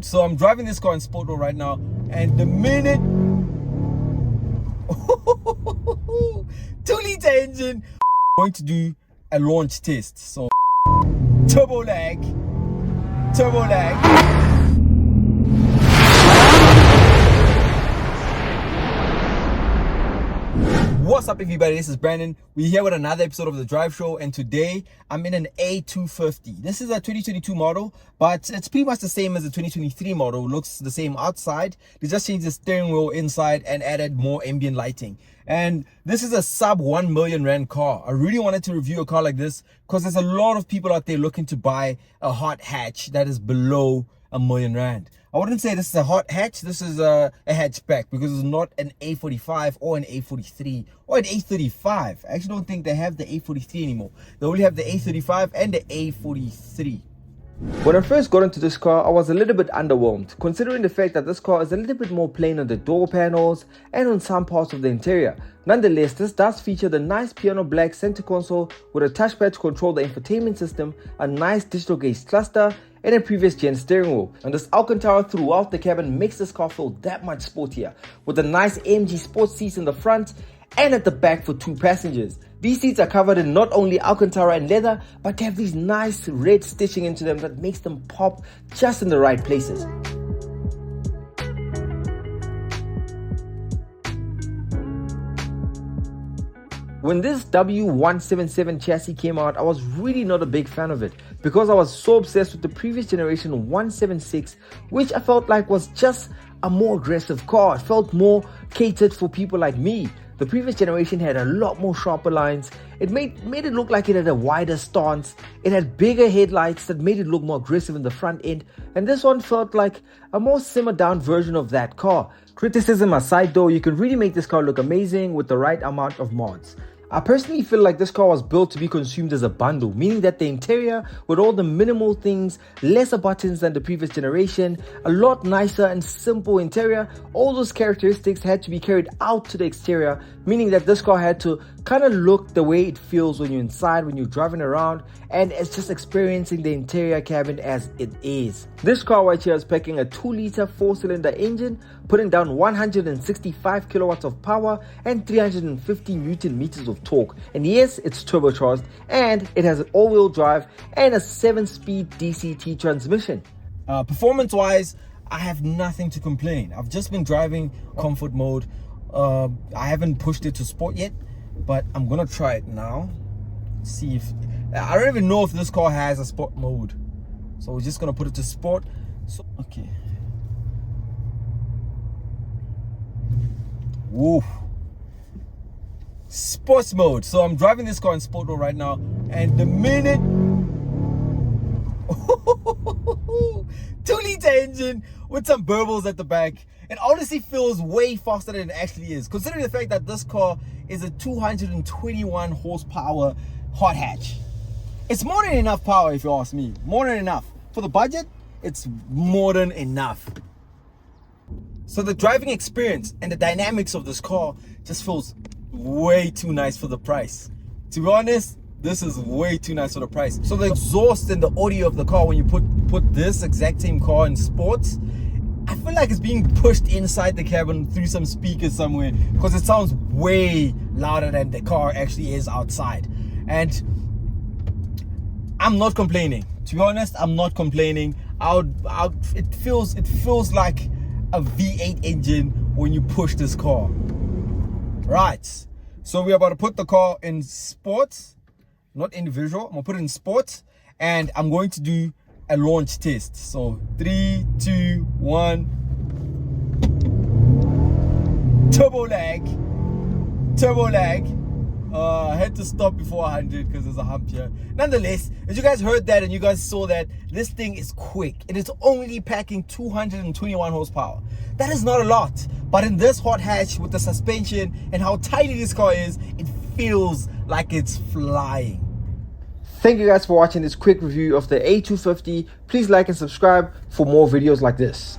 So I'm driving this car in sport mode right now, and the minute 2-liter engine, going to do a launch test. So turbo lag. What's up, everybody? This is Brandon. We're here with another episode of The Drive Show, and today I'm in an A250. This is a 2022 model, but it's pretty much the same as the 2023 model. It looks the same outside. They just changed the steering wheel inside and added more ambient lighting. And this is a sub 1 million rand car. I really wanted to review a car like this because there's a lot of people out there looking to buy a hot hatch that is below 1 million rand. I wouldn't say this is a hot hatch. This is a hatchback because it's not an A45 or an A43 or an A35. I actually don't think they have the A43 anymore. They only have the A35 and the A43. When I first got into this car, I was a little bit underwhelmed, considering the fact that this car is a little bit more plain on the door panels and on some parts of the interior. Nonetheless, this does feature the nice piano black center console with a touchpad to control the infotainment system, a nice digital gauge cluster, and a previous gen steering wheel. And this Alcantara throughout the cabin makes this car feel that much sportier, with the nice AMG sport seats in the front and at the back for 2 passengers. These seats are covered in not only Alcantara and leather, but they have these nice red stitching into them that makes them pop just in the right places. When this W177 chassis came out, I was really not a big fan of it because I was so obsessed with the previous generation 176, which I felt like was just a more aggressive car. It felt more catered for people like me. The previous generation had a lot more sharper lines. It made it look like it had a wider stance. It had bigger headlights that made it look more aggressive in the front end. And this one felt like a more simmered down version of that car. Criticism aside though, you can really make this car look amazing with the right amount of mods. I personally feel like this car was built to be consumed as a bundle, meaning that the interior, with all the minimal things, lesser buttons than the previous generation, a lot nicer and simple interior, all those characteristics had to be carried out to the exterior, meaning that this car had to kind of look the way it feels when you're inside, when you're driving around, and it's just experiencing the interior cabin as it is. This car right here is packing a 2-liter 4-cylinder engine, putting down 165 kilowatts of power and 350 Newton meters of torque. And yes, it's turbocharged, and it has an all-wheel drive and a 7-speed DCT transmission. Performance wise, I have nothing to complain. I've just been driving comfort mode. I haven't pushed it to sport yet, but I'm gonna try it now. See if I don't even know if this car has a sport mode, so we're just gonna put it to sport. So okay. Woo. Sports mode. So I'm driving this car in sport mode right now, and the minute 2-liter engine with some burbles at the back, it honestly feels way faster than it actually is, considering the fact that this car is a 221 horsepower hot hatch. It's more than enough power, if you ask me. More than enough. For the budget, it's more than enough. So the driving experience and the dynamics of this car just feels way too nice for the price. To be honest, this is way too nice for the price. So the exhaust and the audio of the car, when you put this exact same car in sports, I feel like it's being pushed inside the cabin through some speakers somewhere, because it sounds way louder than the car actually is outside. And I'm not complaining. To be honest, I'm not complaining. It feels like a V8 engine when you push this car. Right, so we're about to put the car in sports, not individual. I'm gonna put it in sports, and I'm going to do a launch test. So 3, 2, 1. Turbo lag. I had to stop before 100 because there's a hump here. Nonetheless, as you guys heard that and you guys saw that, this thing is quick. It is only packing 221 horsepower. That is not a lot, but in this hot hatch with the suspension and how tiny this car is, it feels like it's flying. Thank you guys for watching this quick review of the A250. Please like and subscribe for more videos like this.